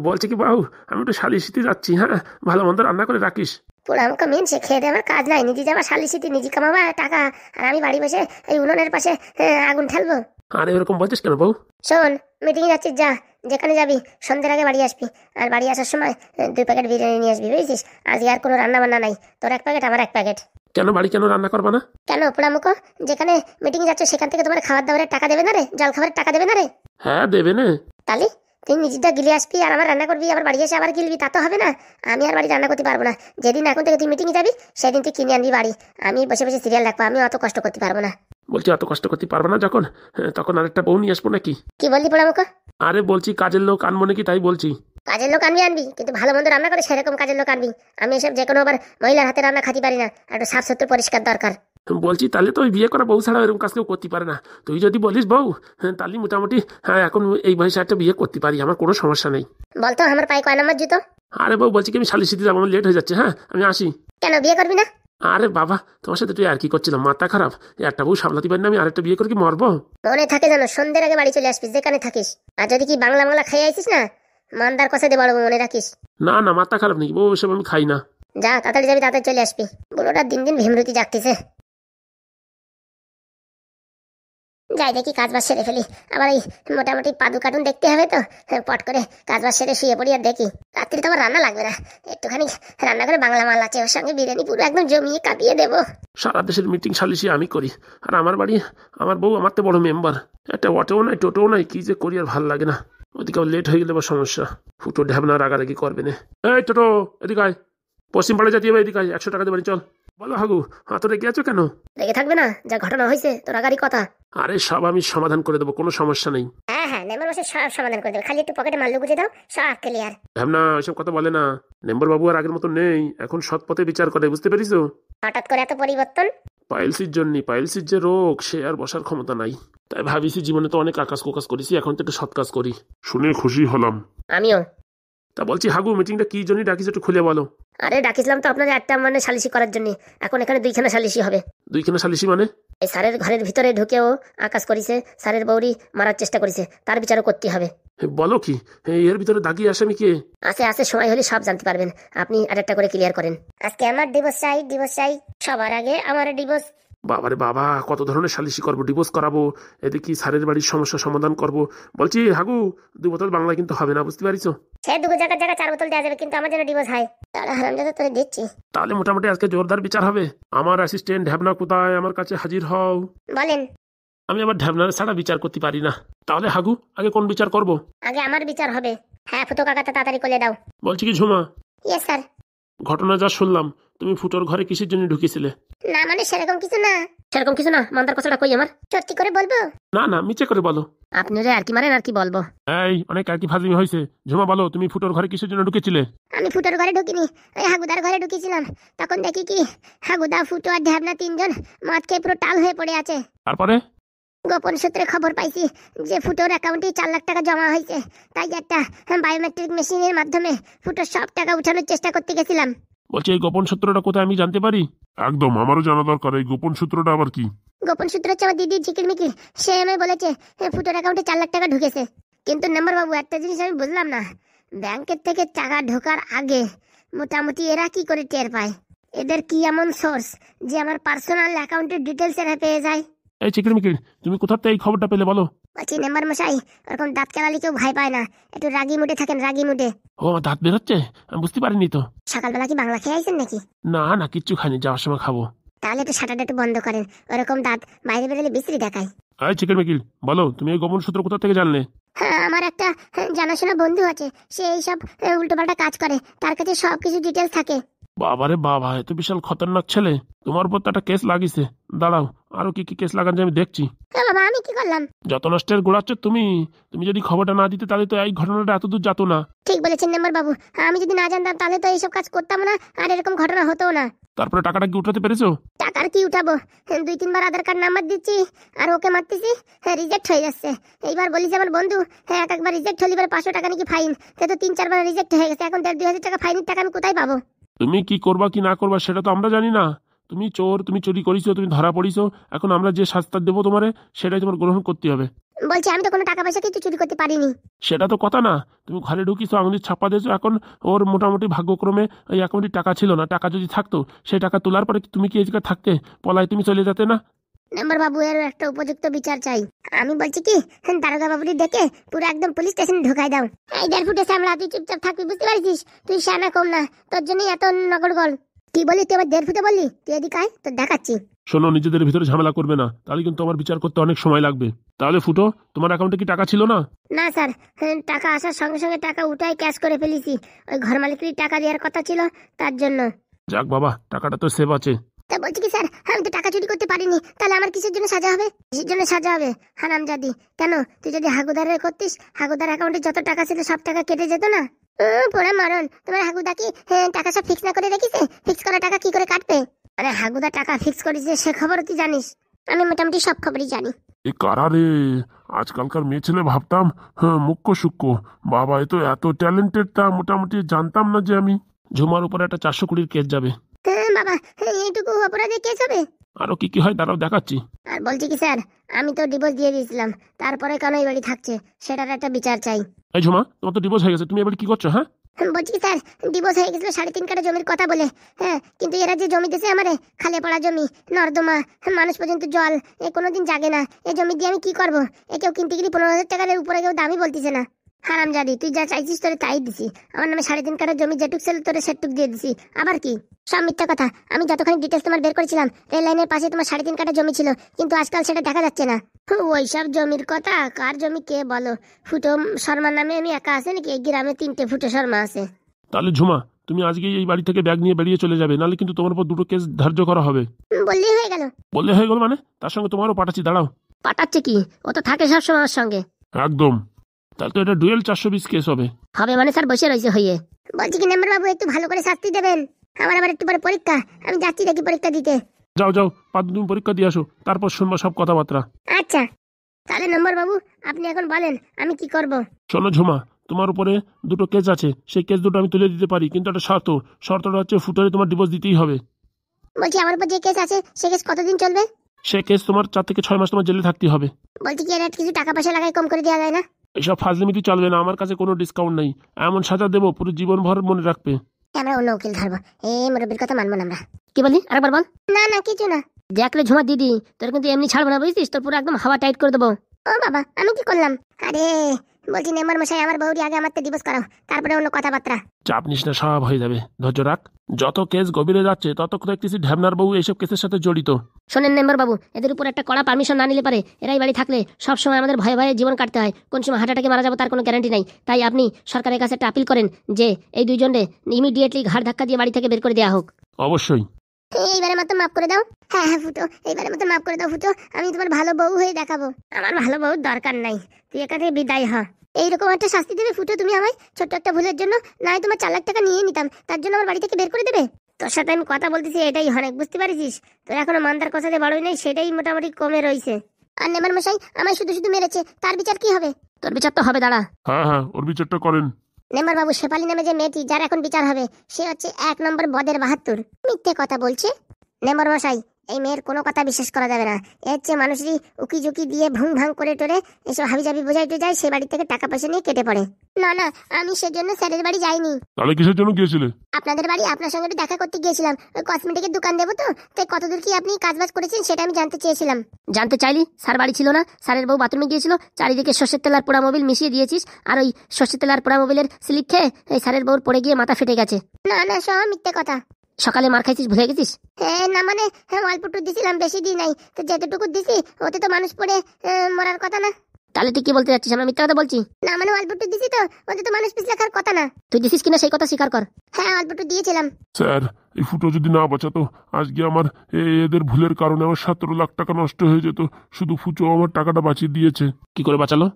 বলছি কি বাবু, আমি একটু শালিশিতে যাচ্ছি, হ্যাঁ, ভালো মন্দ রান্না করে রাখিস। পুরো আমাকে মেনছে খেয়ে দিয়ে আমার কাজ নাই, নিজে যাবা শালিশিতে, নিজে কামাবা টাকা, আর আমি বাড়ি বসে এই উনুনের পাশে আগুন ঠেলবো। আরে এরকম বলছিস কেন বউ? শোন, মিটিং এ যাচ্ছিস যা, যেখানে যাবি সন্ধ্যের আগে বাড়ি আসবি। আর বাড়ি আসার সময় 2 প্যাকেট বিরিয়ানি নিয়ে আসবি, বুঝেছিস? আজকে আর কোনো রান্না বান্না নাই, তোর 1 প্যাকেট আমার 1 প্যাকেট। কেন বাড়ি কেন রান্না করবা না? কেন পোড়ামুখো, যেখানে মিটিং যাচ্ছ সেখান থেকে তোমার খাবার দাবারের টাকা দেবে না রে? জল খাবারের টাকা দেবে না রে? হ্যাঁ দেবে না। তাহলে তুই নিজেরটা গিলে আসবি আর আমার রান্না করবি, আবার বাড়ি এসে আবার গিলবি, তা তো হবে না। আমি আর বাড়ি রান্না করতে পারবো না। যেদিন এখন থেকে তুই মিটিংয়ে যাবি সেদিন তুই কিনে আনবি বাড়ি, আমি বসে বসে সিরিয়াল রাখবো, আমি অত কষ্ট করতে পারবো না। বলছি অত কষ্ট করতে পারবো না যখন, তখন আরেকটা বউ নিয়ে আসবো নাকি? কি বললি পোড়ামুখো? আরে বলছি কাজের লোক আনবো নাকি তাই বলছি। কাজের লোক আনবি, কিন্তু ভালো মন্দ রান্না করে সেরকম কাজের লোক আনবি। আমি এসব যে কোনো আবার মহিলার হাতে রান্না খাতে পারি না, আর একটু সাফ সুতরো পরিষ্কার দরকার। বলছি তাহলে তো ওই বিয়ে করা বউ ছাড়া এরকম কাজ কেউ করতে পারে না। তুই যদি বলিস বউ, তাহলে মোটামুটি হ্যাঁ এখন এই বয়সে একটা বিয়ে করতে পারি, আমার কোনো সমস্যা নেই। বলতো আমার পায়ে কয় নাম্বার জুতো? আরে বউ বলছি কি আমি শালিশিতে যাবো, আমার লেট হয়ে যাচ্ছে, হ্যাঁ আমি আসি। কেন বিয়ে করবি না? আরে বাবা, তোমার সাথে তুই আর কি করছিলাম, মাথা খারাপ? একটা বউ সামলাতে পারি না, আমি আরেকটা বিয়ে করে কি মরবো? মনে থাকে যেন সন্ধ্যের আগে বাড়ি চলে আসবি যেখানে থাকিস। আর যদি কি বাংলা বাংলা খাই আইছিস না, মান্দার কষা দিয়ে বাড়বো, মনে রাখিস। না না, মাথা খারাপ নেই বউ, ওসব আমি খাই না। যা তাড়াতাড়ি যাবি, তাড়াতাড়ি চলে আসবি। বুড়োটা দিন দিন ভীমরতি জাগতেছে। যাই দেখি কাজ বাজ সেরে ফেলি, আবার এই মোটামুটি পাদু কার্টুন দেখতে হবে তো, পট করে কাজ বাজ সেরে শুয়ে পড়ি আর দেখি। রাত্রি তো আমার রান্না লাগবে না, একটুখানি রান্না করে বাংলা মাল আছে ওর সঙ্গে বিরিয়ানি পুরো একদম জমিয়ে কাঁপিয়ে দেবো। সারা দেশের মিটিং সালিশি আমি করি, আর আমার বাড়ি আমার বউ আমার তো বড় মেম্বার। একটা অটোও নাই টোটোও নাই, কি যে করি আর ভাল লাগে না। ওদিকে লেট হয়ে গেলে বা সমস্যা, ফুটো ঢ্যাবনা রাগারাগি করবে না। এই টোটো এদিকে আয়, পশ্চিম পাড়ে যেতে হবে, এদিকে আয়, 100 টাকা দেবেন চল। বলো হাগু, হাত রেগে আছো কেন? রেগে থাকবে না, যা ঘটনা হয়েছে তোর আগারই কথা। আরে সব আমি সমাধান করে দেবো, কোনো সমস্যা নেই। হ্যাঁ হ্যাঁ, নেমার বসে সব সমাধান করে দেবে, খালি একটু পকেটে মাল্লু গুজে দাও, সব ক্লিয়ার। ঢ্যাবনা ওইসব কথা বলে না, মেম্বার বাবু আর আগের মতো নেই, এখন সৎ পথে বিচার করে, বুঝতে পেরেছো? হঠাৎ করে এত পরিবর্তন? পাইলসির জন্য, পাইলসির যে রোগ সে আর বসার ক্ষমতা নাই, তাই ভাবিছি জীবনে তো অনেক আকাশ কোকাশ করেছি, এখন তো একটু সৎ কাজ করি। শুনে খুশি হলাম। আমিও। তা বলছি হাগু, মিটিংটা কি জন্য ডাকিস একটু খুলে বলো। আরে ডাকিছিলাম তো আপনার একটা মানে সালিশি করার জন্য, এখন এখানে 2খানা সালিশি হবে। 2খানা সালিশি মানে? এই স্যারের ঘরের ভিতরে ঢুকেও আকাশ করেছে, স্যারের বৌরি মারার চেষ্টা করেছে, তার বিচারও করতে হবে। বলো কি, এর ভিতরে দাগিয়ে আসামি কে? আছে আছে, সময় হলে সব জানতে পারবেন। আপনি আরেকটা করে ক্লিয়ার করেন। আজকে আমার ডিভোর্স চাই, ডিভোর্স চাই, সবার আগে আমার ডিভোর্স। বাবারে বাবা, কত ধরনের সালিশি করবো, ডিভোর্স করাবো, এদিকে স্যারের বাড়ির সমস্যা সমাধান করবো। বলছি হাগু, 2 বোতল বাংলা কিন্তু হবে না, বুঝতে পারিস? সে 2 জায়গায় 4 বোতল দেওয়া যাবে, কিন্তু আমার জন্য ডিভোর্স হয়। তাহলে হারামজাদা তোরে দিচ্ছি। তাহলে মোটামুটি আজকে জোরদার বিচার হবে। আমার অ্যাসিস্ট্যান্ট ঢ্যাবনা কোথায়, আমার কাছে হাজির হও। বলেন। আমি আবার ঢ্যাবনার ছাড়া বিচার করতে পারি না। তাহলে হাগু, আগে কোন বিচার করব? আগে আমার বিচার হবে। হ্যাঁ ফুটো কাকাটা তাড়াতাড়ি করে দাও। বলছি কি ঝুমা, ইয়েস স্যার। ঘটনা যা শুনলাম, তুমি ফুটোর ঘরে কিসের জন্য ঢুকেছিলে? না মানে সেরকম কিছু না। সেরকম কিছু না, মান্দার কথাটা কই আমার? সত্যি করে বলবো? না না, মিছে করে বলো। আপনি রে আর কি মারেন, আর কি বলবো? এই অনেক আর কি ফাজলামি হয়েছে। ঝুমা বলো, তুমি ফুটোর ঘরে কিসের জন্য ঢুকেছিলে? আমি ফুটোর ঘরে ঢুকিনি, ওই হাগুদার ঘরে ঢুকেছিলাম। তখন দেখি কি হাগুদা, ফুটো আর ঢ্যাবনা 3জন মদ খেয়ে পুরো টাল হয়ে পড়ে আছে। তারপরে? গোপন সূত্রে খবর পাইছি যে ফুটোর অ্যাকাউন্টে 4 লাখ টাকা জমা হয়েছে, তাই একটা বায়োমেট্রিক মেশিনের মাধ্যমে ফুটোর সব টাকা উঠানোর চেষ্টা করতে গেছিলাম। বলছি এই গোপন সূত্রটা কোথায় আমি জানতে পারি? একদম, আমারও জানা দরকার এই গোপন সূত্রটা আবার কি। গোপন সূত্র হচ্ছে আমার দিদির ঝিকির মিকির, সে আমায় বলেছে ফুটোর অ্যাকাউন্টে 4 লাখ টাকা ঢুকেছে। কিন্তু নাম্বার বাবু, একটা জিনিস আমি বুঝলাম না, ব্যাংকের থেকে টাকা ঢোকার আগে মোটামুটি এরা কি করে টের পায়? এদের কি এমন সোর্স যে আমার পার্সোনাল অ্যাকাউন্টের ডিটেলস এরা পেয়ে যায়? এই চিকির মিকির, তুমি কোথাতে এই খবরটা পেলে বলো? বলছি মেম্বার মশাই, ওরকম দাঁত কেলালি কেউ ভয় পায় না, একটু রাগি মুডে থাকেন, রাগি মুডে। ও দাঁত বেরোচ্ছে, আমি বুঝতে পারিনি তো। সকালবেলা কি বাংলা খেয়ে আইছেন নাকি? না না, কিচ্ছু খাইনি, যাওয়ার সময় খাবো। তাহলে একটু শাটারটা একটু বন্ধ করেন, ওরকম দাঁত বাইরে বেরোলে বিশ্রী দেখায়। এই চিকির মিকির বলো, তুমি এই গোপন সূত্র কোথা থেকে জানলে? হ্যাঁ, আমার একটা জানাশোনা বন্ধু আছে, সে এইসব উল্টোপাল্টা কাজ করে, তার কাছে সবকিছু ডিটেলস থাকে। বাবারে বাবা, এত বিশাল খতরনাক ছেলে। তোমার উপর তো একটা কেস লাগিছে, দাঁড়াও আরো কি কি কেস লাগান যে আমি দেখছি। বাবা আমি কি করলাম? যত নষ্টের গোড়াচ্ছ তুমি। তুমি যদি খবরটা না দিতে তাহলে তো এই ঘটনাটা এত দূর যেত না। ঠিক বলেছেন মেম্বার বাবু, আমি যদি না জানতাম তাহলে তো এইসব কাজ করতাম না, আর এরকম ঘটনা হতো না। তারপরে টাকাটা কি উঠাতে পেরেছো? টাকার কি উঠাবো, 2-3 বার আধার কার্ড নাম্বার দিচ্ছি আর ওকে মারতেছি, রিজেক্ট হয়ে যাচ্ছে। এইবার বলি যে আমার বন্ধু, একবার রিজেক্ট হলে এবার 500 টাকা নাকি ফাইন, সে তো 3-4 বার রিজেক্ট হয়ে গেছে, এখন 1,500-2,000 টাকা ফাইনের টাকা আমি কোথায় পাবো? তুমি কি করবা কি না করবা সেটা তো আমরা জানি না। তুমি চোর, তুমি চুরি করিছো, তুমি ধরা পড়িছো, এখন আমরা যে শাস্তি দেবো তোমারে সেটাই তোমার গ্রহণ করতে হবে। বলছি আমি তো কোনো টাকা পয়সা কিছু চুরি করতে পারিনি। সেটা তো কথা না, তুমি ঘরে ঢুকিছো, আঙুলির ছাপা দিয়েছো, এখন ওর মোটামুটি ভাগ্যক্রমে ওই অ্যাকাউন্টে টাকা ছিল না। টাকা যদি থাকতো, সেই টাকা তোলার পরে কি তুমি কি এই জায়গায় থাকতে? পলায় তুমি চলে যেতে না? মেম্বার বাবু এর একটা উপযুক্ত বিচার চাই। আমি বলছি কি, দারোগা বাবুরি ডেকে পুরো একদম পুলিশ স্টেশনে ঢোকাই দাও। এই 1.5 ফুটে সামলা, তুই চুপচাপ থাকবি, বুঝতে পারছিস? তুই শানা কম না, তোর জন্যই এত নগরগোল। কি বলি তুই আবার 1.5 ফুটে বললি? তুই এদিকে আয়, তোর দেখাচ্ছি। শোনো, নিজেদের ভিতরে ঝামেলা করবে না, তাহলে কিন্তু আমার বিচার করতে অনেক সময় লাগবে। তাহলে ফুটো, তোমার অ্যাকাউন্টে কি টাকা ছিল না? না স্যার, টাকা আসার সঙ্গে সঙ্গে টাকা উঠাই ক্যাশ করে ফেলেছি। ওই ঘর মালিকেরই টাকা দেওয়ার কথা ছিল, তার জন্য। যাক বাবা, টাকাটা তো সেভ আছে। তা বলছি কি স্যার, আমি তো টাকা চুরি করতে পারিনি, তাহলে আমার কিসের জন্য সাজা হবে? কিসের জন্য সাজা হবে হারামজাদি? কেন, তুই যদি হাগুদারের করতিস, হাগুদার অ্যাকাউন্টে যত টাকা ছিল সব টাকা কেটে যেত না? পোড়া মারণ, তোমার হাগুদা কি টাকা সব ফিক্স না করে রেখেছে? ফিক্স করা টাকা কি করে কাটবে? আরে হাগুদা টাকা ফিক্স করেছে সে খবর তুই জানিস? আমি মোটামুটি সব খবরই জানি। এ কারা রে? আজকালকার মেয়ে ছেলে ভাবতাম হ্যাঁ মুখ্য সূক্ষ্ম, বাবা এ তো এত ট্যালেন্টেড, তা মোটামুটি জানতাম না যে আমি। ঝুমার উপরে একটা 420 কেস যাবে। বাবা, এইটুকু অপরাধে কেস হবে? আরো কি কি হয় দাঁড়াও দেখাচ্ছি। আর বলছি কি স্যার, আমি তো ডিভোর্স দিয়ে দিয়েছিলাম, তারপরে কেন এই বাড়ি থাকছে সেটার একটা বিচার চাই। এই ঝুমা, তোমার তো ডিভোর্স হয়ে গেছে, তুমি এবার কি করছো? হ্যাঁ, বলছি কি স্যার, ডিভোর্স হয়ে গেছিল 3.5 কাঠা জমির কথা বলে। হ্যাঁ, কিন্তু এরা যে জমি দিয়েছে আমারে, খালে পড়া জমি, নর্দমা, মানুষ পর্যন্ত জল, এ কোনোদিন জাগে না। এই জমি দিয়ে আমি কি করবো? এ কেউ কিনতে গেলে 15,000 টাকার উপরে কেউ দামই বলতেছে না। হারামজাদি, তুই যা চাইছিস তোরে তাই দিছি। আমার নামে 3.5 কাঠা জমি যেটুক ছিল তোরে সেটুক দিয়ে দিছি। আবার কি সব মিথ্যা কথা? আমি যতখানি ডিটেলস তোমার বের করেছিলাম, রেল লাইনের পাশে তোমার 3.5 কাঠা জমি ছিল, কিন্তু আজকাল সেটা দেখা যাচ্ছে না। ওইসব জমির কথা কার জমি কে বলো? ফুটো শর্মার নামে আমি একা আছে নাকি? এই গ্রামে 3টে ফুটো শর্মা আছে। তাহলে ঝুমা, তুমি আজকে এই বাড়ি থেকে ব্যাগ নিয়ে বেরিয়ে চলে যাবে, নাহলে কিন্তু তোমার উপর 2টো কেস ধার্য করা হবে। বললেই হয়ে গেল? বললে হয়ে গেল মানে? তার সঙ্গে তোমারও পাঠাচ্ছি, দাঁড়াও। পাঠাচ্ছে কি? ও তো থাকে সবসময় আমার সঙ্গে। একদম। তাহলে তো এটা ডুয়েল 420 কেস হবে। হবে মানে স্যার বসে রয়েছে হইয়ে। বলছি কি মেম্বার বাবু, একটু ভালো করে শাস্তি দেবেন। আমার আবার একটু পরে পরীক্ষা, আমি যাচ্ছি দেখি পরীক্ষা দিতে। যাও যাও, 5 দিন পরীক্ষা দিয়ে আসো, তারপর শুনবো সব কথাবার্তা। আচ্ছা, তাহলে মেম্বার বাবু আপনি এখন বলেন আমি কি করব? শোনো ঝুমা, তোমার উপরে 2টো কেস আছে, সেই কেস দুটো আমি তুলে দিতে পারি, কিন্তু একটা শর্তটা হচ্ছে ফুটোরে তোমার ডিভোর্স দিতেই হবে। বলছি আমার উপর যে কেস আছে সে কেস কতদিন চলবে? সে কেস তোমার 4 থেকে 6 মাস তোমার জেলে থাকতে হবে। বলছি কি এর কিছু টাকা পয়সা লাগাই কম করে দেওয়া যায় না? এইসব ফাজলিমিটি চলবে না, আমার কাছে কোনো ডিসকাউন্ট নেই। এমন সাজা দেবো পুরো জীবন ভর মনে রাখবে। আমরা অন্য উকিল ধরবো, এই মুরব্বীর কথা মানবো না আমরা। কি বলি আরেকবার বল। না না কিছু না। দেখলে ঝুমা দিদি, তোর কিন্তু এমনি ছাড়বো না, বুঝছিস? তোর পুরো একদম হাওয়া টাইট করে দেবো। ও বাবা, আমি কি করলাম? আরে বলছি মেম্বার মশাই, আমার বউরি আগে আমার ডিভোর্স করাও, তারপরে অন্য কথাবার্তা। চাপ নিস না, সব হয়ে যাবে, ধৈর্য রাখ। যত কেস গভীরে যাচ্ছে তত দেখতেছি ঢ্যাবনার বউ এইসব কেসের সাথে জড়িত। শোনেন মেম্বার বাবু, এদের উপর একটা কড়া পারমিশন না নিলে পারে। এরাই বাড়ি থাকলে সব সময় আমাদের ভয়ে ভয়ে জীবন কাটতে হয়, কোন সময় হার্ট অ্যাটাকে মারা যাবো তার কোনো গ্যারান্টি নাই। তাই আপনি সরকারের কাছে একটা আপিল করেন যে এই দুইজনে ইমিডিয়েটলি ঘাড় ধাক্কা দিয়ে বাড়ি থেকে বের করে দেওয়া হোক। অবশ্যই। এইবারে মতো মাফ করে দাও। হ্যাঁ হ্যাঁ ফুটো, এইবারে মতো মাফ করে দাও ফুটো। আমি তোমার ভালো বউ হয়ে দেখাবো। আমার ভালো বউ দরকার নাই, তুই এখান থেকে বিদায় হ। এইরকম একটা শাস্তি দেবে ফুটো তুমি আমায়, ছোট্ট একটা ভুলের জন্য? নাই তোমার 4 লাখ টাকা নিয়ে নিতাম, তার জন্য আমার বাড়ি থেকে বের করে দেবে? তোর সাথে আমি কথা বলতেছি এটাই অনেক, বুঝতে পারিস? তোর এখনো মান্দার কথাতে বড়ই নেই, সেটাই মোটামুটি কমে রয়েছে। আর নেমার মশাই আমায় শুধু শুধু মেরেছে, তার বিচার কি হবে? তোর বিচার তো হবে, দাঁড়া। হ্যাঁ হ্যাঁ, ওর বিচারটা করেন। নেম্বার বাবু, শেফালি নামে যে মেয়েটি, যার এখন বিচার হবে, সে হচ্ছে 1 নম্বর বদের বাহাত্তর। মিথ্যে কথা বলছে নেম্বার মশাই। এই মেয়ের কোনো কথা বিশ্বাস করা যাবে না। এর হচ্ছে মানুষই উকি ঝুঁকি দিয়ে ভুং ভাং করে টোরে এসব হাবিজাবি বোঝাইতে যায়, সে বাড়ি থেকে টাকা পয়সা নিয়ে কেটে পড়ে। না না, আমি সেজন্য স্যারের বাড়ি যাইনি। তাহলে কিসের জন্য গিয়েছিলে? আপনাদের বাড়ি আপনার সঙ্গে একটু দেখা করতে গিয়েছিলাম, ওই কসমেটিকের দোকান দেবো তো। তাই কতদূর কি আপনি কাজবাজ করেছেন সেটা আমি জানতে চেয়েছিলাম। জানতে চাইলি? স্যার বাড়ি ছিল না, স্যারের বউ বাথরুমে গিয়েছিল, চারিদিকে সর্ষের তেল আর পোড়া মোবিল মিশিয়ে দিয়েছিস, আর ওই সর্ষের তেল আর পোড়া মোবিলের স্লিপ খেয়ে এই স্যারের বউর পড়ে গিয়ে মাথা ফেটে গেছে। না না, সব মিথ্যে কথা। সকালে মার খাইছিস, ভুলে গেছিস? হ্যাঁ না মানে, হ্যাঁ অল্পটু দিছিলাম, বেশি দিই নাই তো। যেতটুকু দিছি ওতে তো মানুষ পড়ে মরার কথা না। তাহলে তুই কি বলতে যাচ্ছিস? আমরা মিথ্যা কথা বলছি? না মানে অল্পটু দিছি তো, ওতে তো মানুষ পিছলে খাওয়ার কথা না। তুই দিছিস কিনা সেই কথা স্বীকার কর। হ্যাঁ অল্পটু দিয়েছিলাম। স্যার, এই ফুটো যদি না বাঁচাতো, আজকে আমার এদের ভুলের কারণে আমার 17 লাখ টাকা নষ্ট হয়ে যেত। শুধু ফুটো আমার টাকাটা বাঁচিয়ে দিয়েছে। কি করে বাঁচালো?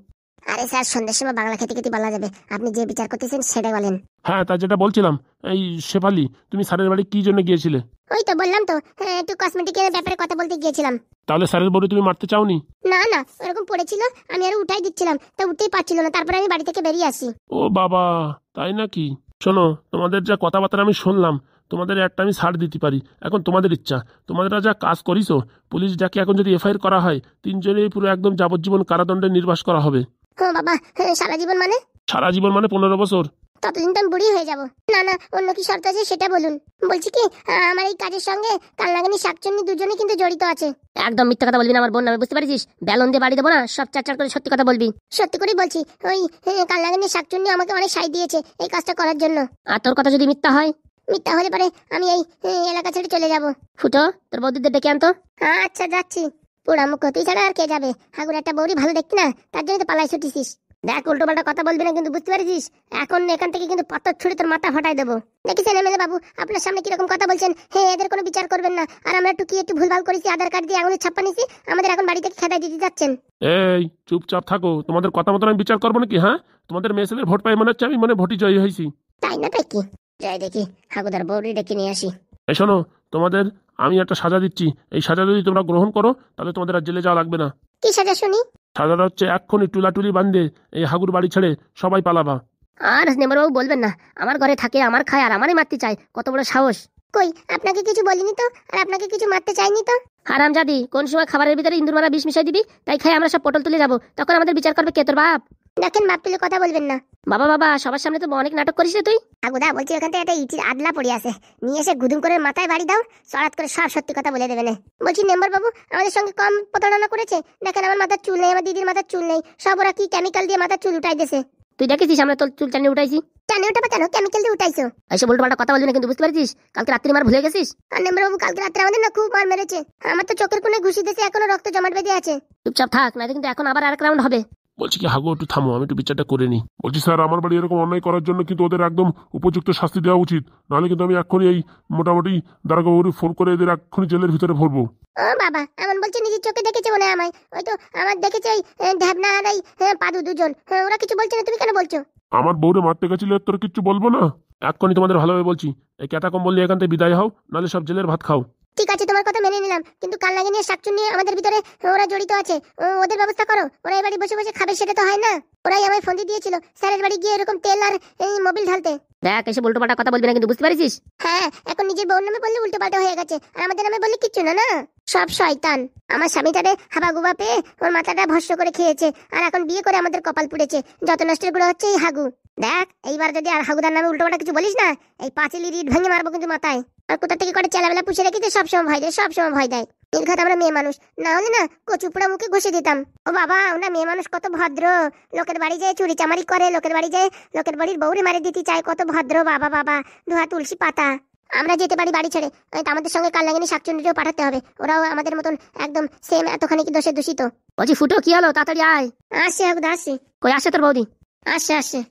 আরে স্যার, সন্ধ্যের সময় বাংলা খেতে খেতে বলা যাবে, আপনি যে বিচার করতেছেন সেটাই বলেন। হ্যাঁ, তা যেটা বলছিলাম, এই শেফালি, তুমি স্যারের বাড়ি কি জন্য গিয়েছিলে? ওই তো বললাম তো, হ্যাঁ একটু কসমেটিকের ব্যাপারে কথা বলতে গিয়েছিলাম। তাহলে স্যারের বউরে তুমি মারতে চাওনি? না না, ওরকম পড়েছিল, আমি আরো উঠাই দিচ্ছিলাম, তা উঠতেই পারছিল না, তারপরে আমি বাড়ি থেকে বেরিয়ে আসি। ও বাবা, তাই নাকি? শোনো, তোমাদের যা কথাবার্তা আমি শুনলাম, তোমাদের একটা আমি ছাড় দিতে পারি, এখন তোমাদের ইচ্ছা। তোমাদের যা কাজ করিছো, পুলিশ ডাকে এখন যদি এফআইআর করা হয়, তিনজনেই পুরো একদম যাবজ্জীবন কারাদণ্ডে নির্বাস করা হবে। ও বাবা, সারা জীবন মানে? সারা জীবন মানে 15 বছর। ততদিন তো আমি বুড়ি হয়ে যাব। না না, অন্য কি শর্ত আছে সেটা বলুন। বলছি কি, আমার এই কাজের সঙ্গে কালনাগানি শাকচুন্নি দুজনে কিন্তু জড়িত আছে। একদম মিথ্যা কথা বলবি না আমার বোন নামে, বুঝতে পারছিস? বেলুন দিয়ে বাড়ি দেবো না, সব চার করে সত্যি কথা বলবি। সত্যি করে বলছি, ওই কালনাগানি শাকচুন্নি আমাকে অনেক সাই দিয়েছে এই কাজটা করার জন্য। আর তোর কথা যদি মিথ্যা হয়? মিথ্যা হলে পরে আমি এই এলাকা ছেড়ে চলে যাব। ফুটো, তোর বৌদিদের ডেকে আনতো। আচ্ছা, যাচ্ছি। পোড়া মুখ তুই ছাড়া আর কে যাবে? হাগুর একটা বৌরি ভালো দেখতি না, তার জন্য তো পালাই ছুটিছিস। দেখ, উল্টো পাল্টা কথা বলবি না কিন্তু, বুঝতে পারছিস? এখন এখান থেকে কিন্তু পাথর ছুড়ে তোর মাথা ফাটাই দেবো। দেখেছেন এমএলএ বাবু, আপনার সামনে কিরকম কথা বলছেন? এদের কোনো বিচার করবেন না। আর আমরা একটু ভুলভাল করেছি, আধার কার্ড দিয়ে আঙুলের ছাপ্পা নিছি, আমাদের এখন বাড়ি থেকে খেদাই দিতে যাচ্ছেন। এই চুপচাপ থাকো, তোমাদের কথা মতো আমি বিচার করবো নাকি? হ্যাঁ, তোমাদের মেয়ে ছেলের ভোট পাই মনে হচ্ছে আমি ভোটই জয়ী হয়েছি। তাই না? তাই কি? যাই দেখি, হাগুদার বৌরি ডেকে নিয়ে আসি। এই শোনো, তোমাদের আমি একটা সাজা দিচ্ছি, এই সাজা যদি তোমরা গ্রহণ করো তাহলে তোমাদের আর জেলে যাওয়া লাগবে না। কি সাজা শুনি? সাজাটা হচ্ছে এক্ষুনি টুলাটুলি বান্ধে এই হাগুর বাড়ি ছেড়ে সবাই পালাবা। আর নেমারবাবু বলবেন না, আমার ঘরে থাকে, আমার খায়, আর আমারই মারতে চায়, কত বড় সাহস! কই, আপনাকে কিছু বলিনি তো, আর আপনাকে কিছু মারতে চাইনি তো। হারামজাদি, কোন সময় খাবারের ভিতরে ইন্দুর মারা বিষ মিশাই দিবি, তাই খাই আমরা সব পটল তুলে যাবো, তখন আমাদের বিচার করবে কে? তোর বাপ। দেখেন, বাপ তুলে কথা বলবেন না। বাবা বাবা, সবার সামনে তো অনেক নাটক করিস রে তুই। আগুদা, বলছি ওখান থেকে একটা ইটির আদলা পড়ে আছে, নিয়ে এসে গুদুম করে মাথায় বাড়ি দাও, সরাত করে সব সত্যি কথা বলে দেবে না। বলছি মেম্বার বাবু আমাদের সঙ্গে কম প্রতারণা করেছে? দেখেন, আমার মাথার চুল নেই, আমার দিদির মাথার চুল নেই, সব ওরা কি কেমিক্যাল দিয়ে মাথার চুল উঠাই দিয়েছে। তুই দেখেছিস আমরা তোর চুল টানি উঠাইছি? টানি উঠাবে কেন? কেমিক্যাল দিয়ে উঠাইছো। এসে উল্টো পাল্টা কথা বলবি না কিন্তু, বুঝতে পারছিস? কালকে রাত্রি মার ভুলে গেছিস? আর মেম্বার বাবু, কালকে রাত্রে আমাদের না খুব মার মেরেছে, আমার তো চোখের কোণে ঘুষি দিয়েছে, এখনো রক্ত জমাট বেঁধে আছে। চুপচাপ থাক, না কিন্তু এখন আবার আরেক রাউন্ড হবে। বলছি কি হাগু, একটু থামো, আমি একটু বিচারটা করে নিই। বলছি স্যার, আমার বাড়ি এরকম অন্যায় করার জন্য কিন্তু ওদের একদম উপযুক্ত শাস্তি দেওয়া উচিত, নাহলে কিন্তু আমি এক্ষুনি এই মোটামুটি দারোগাবাবুকে ফোন করে এদের এক্ষুনি জেলের ভিতরে ভরবো। ও বাবা, এমন বলছে, নিজের চোখে দেখেছে মনে হয় আমায়। ওই তো আমার দেখেছে এই ঢ্যাবনা আর এই পাদু দুজন, ওরা কিছু বলছে না, তুমি কেন বলছো? আমার বউরে মারতে গেছিলে, তোর কিচ্ছু বলবো না? এক্ষুনি তোমাদের ভালোভাবে বলছি, এই ক্যাটা কম বললে এখান থেকে বিদায় হও, নাহলে সব জেলের ভাত খাও। ঠিক আছে, তোমার কথা মেনে নিলাম, কিন্তু কাল লাগিয়ে নিয়ে শাকচুন নিয়ে আমাদের ভিতরে ওরা জড়িত আছে, ওদের ব্যবস্থা করো। ওরা এই বাড়ি বসে বসে খাবে, সেটা তো হয় না। ওরাই আমায় ফোন দিয়েছিল স্যারের বাড়ি গিয়ে এরকম তেল আর এই মোবিল ঢালতে। দেখ, এসে উল্টো পাল্টা কথা বলবি না কিন্তু, বুঝতে পারছিস? হ্যাঁ, এখন নিজের বউর নামে বললে উল্টো পাল্টা হয়ে গেছে, আর আমাদের নামে বললে কিচ্ছু না। না, সব শয়তান। আমার স্বামীটারে হাবা গুবা পেয়ে ওর মাথাটা ভস্য করে খেয়েছে, আর এখন বিয়ে করে আমাদের কপাল পুড়েছে। যত নষ্টের গুলো হচ্ছে এই হাগু। দেখ, এইবার যদি আর হাগুদার নামে উল্টো পাল্টা কিছু বলিস না, এই পাঁচিলি রিট ভেঙে মারবো কিন্তু মাথায়। আর কোথা থেকে করে চেলাবেলা পুষে রেখেছে, সবসময় ভয় দেয়, সবসময় ভয় দেয়। নির্ঘাত আমরা মেয়ে মানুষ, না হলে না কচুপড়া মুখে ঘষে দিতাম। ও বাবা, আমরা মেয়ে মানুষ কত ভদ্র, লোকের বাড়ি যায় চুরি চামারি করে, লোকের বাড়ি যায় লোকের বাড়ির বউরে মারি দিতে চায়, কত ভদ্র। বাবা বাবা, ধোয়া তুলসী পাতা। আমরা যেতে পারি বাড়ি ছেড়ে, আমাদের সঙ্গে কাল লাগিয়ে শাকচুন্নিকেও পাঠাতে হবে, ওরাও আমাদের মতন একদম সেম এতখানি কি দোষে দূষিত। বলছি ফুটো, কি হলো? তাড়াতাড়ি আয়। আসছে হাগুদা, আসছে। কই আসছে তোর বৌদি? আসছে আসছে।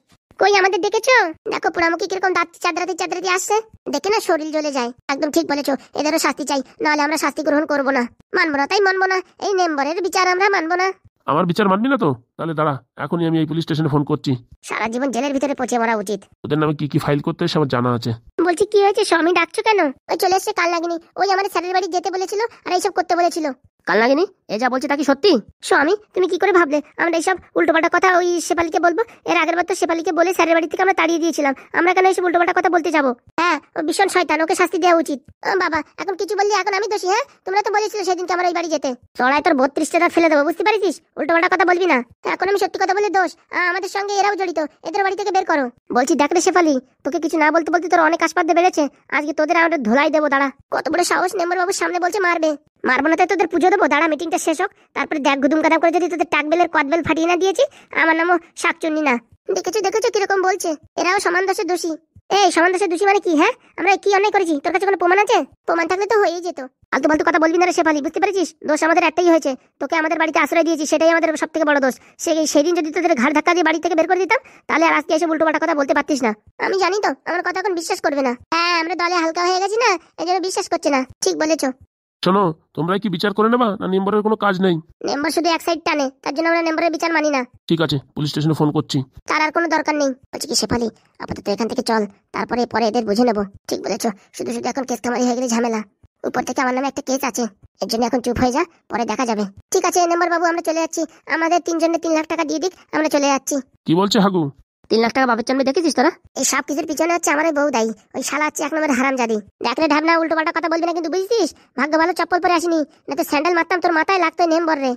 কই, আমাদের দেখেছো? দেখো পোড়ামুখী কিরকম দাঁত চাদরাতে আসছে, দেখে না শরীর জ্বলে যায়। একদম ঠিক বলেছো, এদেরও শাস্তি চাই, নাহলে আমরা শাস্তি গ্রহণ করবো না। মানবো না, তাই মানবো না, এই মেম্বারের বিচার আমরা মানবো না। আমার বিচার মানবি না তো? তাহলে দাঁড়া, এখনই আমি এই পুলিশ স্টেশনে ফোন করছি। সারা জীবন জেলের ভিতরে পচে মরা উচিত। ওদের নামে কি কি ফাইল করতে হয় আমার জানা আছে। বলছি কি হয়েছে, স্বামী ডাকছো কেন? ওই চলে এসছে কাল লাগিনি, ওই আমাদের স্যারের বাড়ি যেতে বলেছিল আর এইসব করতে বলেছিল। কাল লাগিনি এ যা বলছে তা কি সত্যি? স্বামী, তুমি কি করে ভাবলে আমরা এইসব উল্টোপাল্টা কথা ওই শেফালিকে বলবো? এর আগের বার তো শেফালিকে বলে স্যারের বাড়ি থেকে আমরা তাড়িয়ে দিয়েছিলাম, আমরা কেন এইসব উল্টোপাল্টা কথা বলতে যাবো? হ্যাঁ, ও ভীষণ শয়তান, ওকে শাস্তি দেওয়া উচিত। বাবা, এখন কিছু বললি এখন আমি দোষী? হ্যাঁ, তোমরা তো বলেছিলে সেদিনকে আমার ওই বাড়ি যেতে। চড়াই তোর 32টা দাঁত ফেলে দেবো, বুঝতে পারিস? উল্টোপাল্টা কথা বলবি না। এখন আমি সত্যি কথা বলে দোষ, আমাদের সঙ্গে এরাও জড়িত, এদের বাড়ি থেকে বের করো। বলছি দেখ রে শেফালি, তোকে কিছু না বলতে বলতে তোর অনেক আসপাদ্দে বেড়েছে, আজকে তোদের আমরা ধোলাই দেবো। দাঁড়া, কত বড় সাহস, মেম্বার বাবুর সামনে বলছে মারবে। মারবো না, তাই তোদের পুজো দেবো। দাঁড়া, মিটিংটা শেষ হোক, তারপরে দেখ গুদুম গাদাম করে যদি তোদের টাকবেলের কদবেল ফাটিয়ে না দিয়েছি। আমার নামও শাকচুন্নি না। দেখেছো কিরকম বলছে, এরাও সমান দোষের দোষী। এই সমান দোষের দোষী মানে কি? হ্যাঁ, আমরা কি অন্যায় করেছি? তোর কাছে কোনো প্রমাণ আছে? প্রমাণ থাকলে তো হয়েই যেত। আলতু ফালতু কথা বলবি না রে শেফালি, বুঝতে পারছিস? দোষ আমাদের একটাই হয়েছে, তোকে আমাদের বাড়িতে আশ্রয় দিয়েছি, সেটাই আমাদের সব থেকে বড় দোষ। সেদিন যদি তোদের ঘাড় ধাক্কা দিয়ে বাড়ি থেকে বের করে দিতাম, তাহলে আর আজকে এসে উল্টোপাল্টা কথা বলতে পারতিস না। আমি জানি তো আমার কথা এখন বিশ্বাস করবে না। হ্যাঁ, আমরা দলে হালকা হয়ে গেছি না, এই জন্য বিশ্বাস করছে না। ঠিক বলেছো। শোনো, তোমরা কি বিচার করে নেবা না মেম্বারের কোনো কাজ নেই? মেম্বার শুধু এক সাইড টানে, তার জন্য আমরা মেম্বারের বিচার মানি না। ঠিক আছে, পুলিশ স্টেশনে ফোন করছি। তার আর কোনো দরকার নেই। বলছি কি শেফালি, আপাতত এখান থেকে চল, তারপরে পরে এদের বুঝে নেবো। ঠিক বলেছো, শুধু শুধু এখন কেস কামারি হয়ে গেলে ঝামেলা। উপর থেকে আমার নামে একটা কেস আছে, এর জন্য এখন চুপ হয়ে যা, পরে দেখা যাবে। ঠিক আছে মেম্বার বাবু, আমরা চলে যাচ্ছি। আমাদের 3 জনের 3 লাখ টাকা দিয়ে দিক, আমরা চলে যাচ্ছি। কি বলছে হাগু? 3 লাখ টাকা বাপের জন্মে দেখেছিস তোরা? এই সব কিছুর পিছনে হচ্ছে আমার ওই বউ দায়ী। ওই শালা হচ্ছে 1 নম্বর হারামজাদি। দেখ রে ঢাবনা, উল্টো পাল্টা কথা বলবি না কিন্তু, বুঝছিস? ভাগ্য ভালো চপ্পল পরে আসিনি, না তো স্যান্ডেল মারতাম তোর মাথায়, লাগতো নেম্বর রে।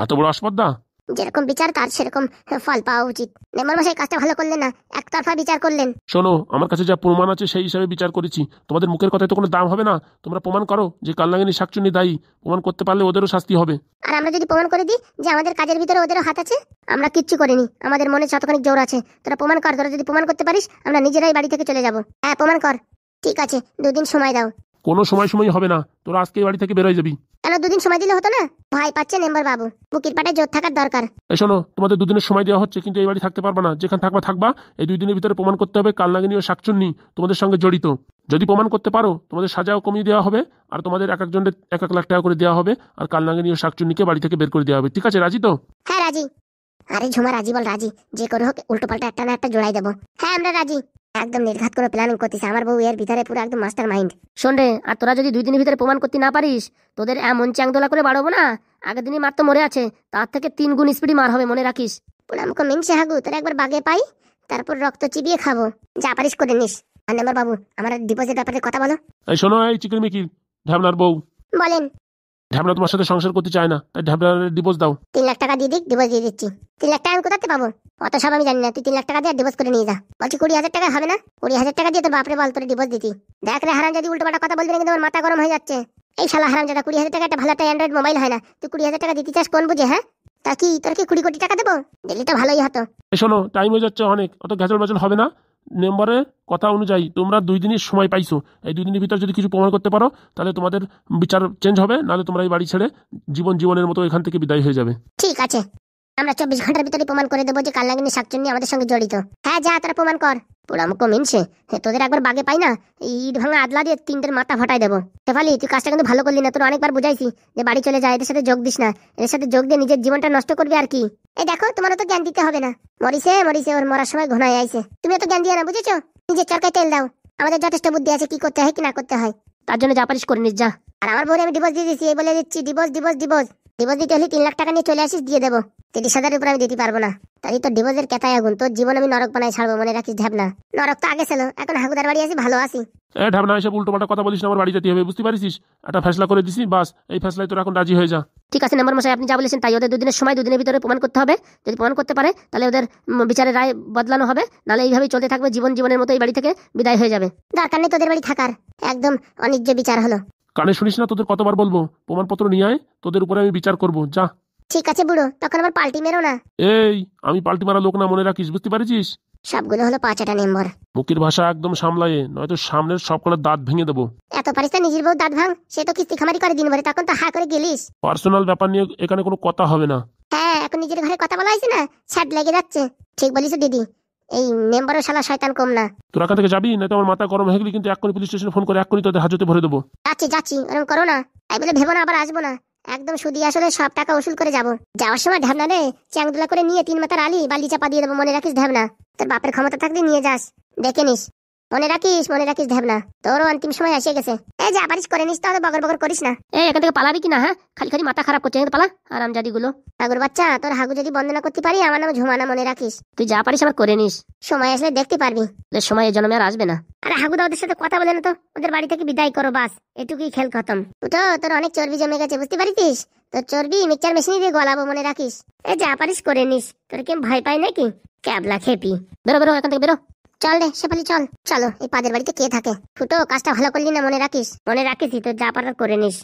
এত বড় আসপদ্দা? যেরকম বিচার তার সেরকম ফল পাওয়া উচিত। মেম্বার মশাই কাজটা ভালো করলেন না, একতরফা বিচার করলেন। শোনো, আমার কাছে যা প্রমাণ আছে সেই হিসাবে বিচার করেছি। তোমাদের মুখের কথায় তো কোনো দাম হবে না। তোমরা প্রমাণ করো যে কালনাগিনী শাকচুন্নি দায়ী। প্রমাণ করতে পারলে ওদেরও শাস্তি হবে। আর আমরা যদি প্রমাণ করে দিই যে আমাদের কাজের ভিতরে ওদেরও হাত আছে? আমরা কিচ্ছু করিনি, আমাদের মনে যতখানি জোর আছে। তোরা প্রমাণ কর, তোরা যদি প্রমাণ করতে পারিস আমরা নিজেরাই বাড়ি থেকে চলে যাব। হ্যাঁ প্রমাণ কর। ঠিক আছে, 2 দিন সময় দাও। কোনো সময় হবে না, তোরা আজকে বাড়ি থেকে বেরোয় যাবি। কেন 2 দিন সময় দিলে হতো না? ভয় পাচ্ছে মেম্বার বাবু, বুকির পাটে জোর থাকার দরকার। এই শোনো, তোমাদের 2 দিনের সময় দেওয়া হচ্ছে, কিন্তু এই বাড়ি থাকতে পারবে না। যেখানে থাকবা এই 2 দিনের ভিতরে প্রমাণ করতে হবে কালনাগিনী ও শাকচুন্নি তোমাদের সঙ্গে জড়িত। যদি প্রমাণ করতে পারো তোমাদের সাজাও কমিয়ে দেওয়া হবে, আর তোমাদের এক একজনের 1 লাখ টাকা করে দেওয়া হবে, আর কালনাগিনী ও শাকচুন্নিকে বাড়ি থেকে বের করে দেওয়া হবে। ঠিক আছে, রাজি তো? হ্যাঁ রাজি। আরে ঝুমা রাজি বল, রাজি। যে করে হোক উল্টো পাল্টা একটা না একটা জোড়াই দেবো। হ্যাঁ আমরা রাজি। একদম নির্ঘাত করে প্ল্যানিং করতেছে আমার বউ, এর ভিতরে পুরো একদম মাস্টার মাইন্ড। শোন রে, আর তোরা যদি 2 দিনের ভিতরে প্রমাণ করতে না পারিস, তোদের এমন চ্যাংদোলা করে বাড়াবো না, আগের দিনই মার তো মরে আছে, তার থেকে 3 গুণ স্পিডি মার হবে, মনে রাখিস। পুরামুখো মিনসে হাগু, তোরা একবার বাগে পাই, তারপর রক্ত চিবিয়ে খাবো। যা পারিস করে নিস। আর মেম্বার বাবু, আমার ডিপোজিট ব্যাপারে কথা বলো। এই শোনো, এই চিকেন মিকির ঢ্যাবনার বউ, বলেন। ঢ্যাবনা তোমার সাথে সংসার করতে চায় না, তাই ঢ্যাবনার ডিভোর্স দাও। 3 লাখ টাকা দিয়ে দিক, ডিভোর্স দিয়ে দিচ্ছি। 3 লাখ টাকা আমি কোথাতে পাবো? অত সব আমি জানি না, তুই 3 লাখ টাকা দিয়ে ডিভোর্স করে নিয়ে যা। বলছি 20,000 টাকা হবে না? 20,000 টাকা দিয়ে তোর বাপরে বল তোর ডিভোর্স দিতি। দেখ রে হারাম, যদি উল্টো পাল্টা কথা বলবি না কিন্তু আমার মাথা গরম হয়ে যাচ্ছে। এই শালা হারাম জাদা, 20,000 টাকা একটা ভালো একটা অ্যান্ড্রয়েড মোবাইল হয় না, তুই 20,000 টাকা দিতে চাস কোন বুঝে? হ্যাঁ তা কি তোর কি 20 কোটি টাকা দেবো? দিলি তো ভালোই হতো। এই শোনো, টাইম হয়ে যাচ্ছে অনেক, অত ঘ্যাচল ম্যাচল হবে না। মেম্বারের কথা অনুযায়ী তোমরা 2 দিনের সময় পাইছো। এই 2 দিনের ভিতরে যদি কিছু প্রমাণ করতে পারো তাহলে তোমাদের বিচার চেঞ্জ হবে, নাহলে তোমরা এই বাড়ি ছেড়ে জীবনের মতো এখান থেকে বিদায় হয়ে যাবে। ঠিক আছে, আমরা 24 ঘন্টার ভিতরে প্রমাণ করে দেবো যে কালনাগিনী শাকচুন্নি আমাদের সঙ্গে জড়িত। হ্যাঁ যা, তারা প্রমাণ কর। পোড়ামুখো মিনছে, তোদের একবার বাগে পাই না, ইট ভাঙা আদলা দিয়ে 3টের মাথা ফাটাই দেবো। শেফালি, তুই কাজটা কিন্তু ভালো করলি না। তোর অনেকবার বুঝাইছি যে বাড়ি চলে যায়, এদের সাথে যোগ দিস না। এদের সাথে যোগ দিয়ে নিজের জীবনটা নষ্ট করবি আর কি। এই দেখো, তোমারও তো জ্ঞান দিতে হবে না। মরিছে ওর মরার সময় ঘনায় আইছে। তুমি তো জ্ঞান দিয়ে না, বুঝেছো? নিজের চরকায় তেল দাও। আমাদের যথেষ্ট বুদ্ধি আছে কি করতে হয় কি না করতে হয়। তার জন্য যা পারিস করে নিস যা। আর আমার বউরে আমি ডিভোর্স দিয়ে দিচ্ছি, এই বলে দিচ্ছি, ডিভোর্স দিতে হলে 3 লাখ টাকা নিয়ে চলে আসিস, দিয়ে দেবো। 30,000 উপরে আমি দিতে পারবো না। তাই তো ডিভোর্সের কেতায় আগুন, তোর জীবন আমি নরক বানাই ছাড়বো, মনে রাখিস ঢ্যাবনা। নরক তো আগে ছিল, এখন হাগুদার বাড়ি আছি, ভালো আছি। ঢ্যাবনা, এসব উল্টো পাল্টা কথা বলিস না, আমার বাড়ি যেতে হবে, বুঝতে পারিস? একটা ফেসলা করে দিছি, বাস এই ফেসলায় তোর এখন রাজি হয়ে যা। ঠিক আছে মেম্বার মশাই, আপনি যা বলেছেন তাই। ওদের 2 দিনের সময়, 2 দিনের ভিতরে প্রমাণ করতে হবে। যদি প্রমাণ করতে পারে তাহলে ওদের বিচারের রায় বদলানো হবে, নাহলে এইভাবেই চলতে থাকবে জীবনের মতো, এই বাড়ি থেকে বিদায় হয়ে যাবে। দরকার নেই তোদের বাড়ি থাকার, একদম অনিজ্য বিচার হলো। কানে শুনিস না? তোদের কতবার বলবো প্রমাণপত্র নিয়ে আয়, তোদের উপরে আমি বিচার করবো, যা। ঠিক আছে বুড়ো, তখন আবার পাল্টি মেরো না। এই আমি পাল্টি মারা লোক না, মনে রাখিস, বুঝতে পারিস? সবগুলো হলো 5টা নম্বর। মুখের ভাষা একদম সামলায়ে, নয়তো সামনের সবকটা দাঁত ভেঙে দেবো। এত পারিস না নিজের বউ দাঁত ভাঙ, সে তো কিস্তি খামারি করে দিন ভরে, তখন তো হা করে গেলিস। পার্সোনাল ব্যাপার নিয়ে এখানে কোনো কথা হবে না। হ্যাঁ, এখন নিজের ঘরে কথা বলা হয়েছে না, ছাদ লেগে যাচ্ছে। ঠিক বলিস দিদি, এই মেম্বারও শালা শয়তান কম না। তোরা এখান থেকে যাবি না তো আমার মাথা গরম হয়ে গেলি কিন্তু এক্ষুনি পুলিশ স্টেশনে ফোন করে এক্ষুনি তোদের হাজতে ভরে দেবো। যাচ্ছি, ওরকম করো না। তাই বলে ভেবো না আবার আসবো না, একদম সুদি আসলে সব টাকা উসুল করে যাবো। যাওয়ার সময় ঢাবনা রে চ্যাংদুলা করে নিয়ে 3 মাথার আলি বালি চাপা দিয়ে দেবো, মনে রাখিস ঢাবনা। তোর বাপের ক্ষমতা থাকলে নিয়ে যাস, দেখে নিস। মনে রাখিস ঢাবনা, তোরও অন্তিম সময় এসে গেছে। এই যা পারিস করে নিস, তাহলে বগর করিস না। এই এখান থেকে পালাবি কিনা? হ্যাঁ, খালি মাথা খারাপ করছে, পালা আরামজাদি গুলো। হাগুর বাচ্চা, তোর হাগু যদি বন্ধ না করতে পারি, আমার নাম ঝুমানা, মনে রাখিস। তুই যা পারিস আমার করে নিস, সময় আসলে দেখতে পারবি। সময় এই জন্মে আর আসবে না। আরে হাগুদা, ওদের সাথে কথা বলে না তো, ওদের বাড়ি থেকে বিদায় করো, বাস এটুকুই, খেল খতম। তো তোর অনেক চর্বি জমে গেছে, বুঝতে পারিস? তোর চর্বি মিক্সচার মেশিনে দিয়ে গলাবো, মনে রাখিস। এই যা পারিস করে নিস, তোর কি ভয় পাই নাকি? ক্যাবলা খেপি, বেরো এখান থেকে বেরো। চল রে শেফালি, চলো। এই পাদের বাড়িতে কে থাকে? ফুটো, কাজটা ভালো করলি না, মনে রাখিস। তোর যা পারার করে নিস।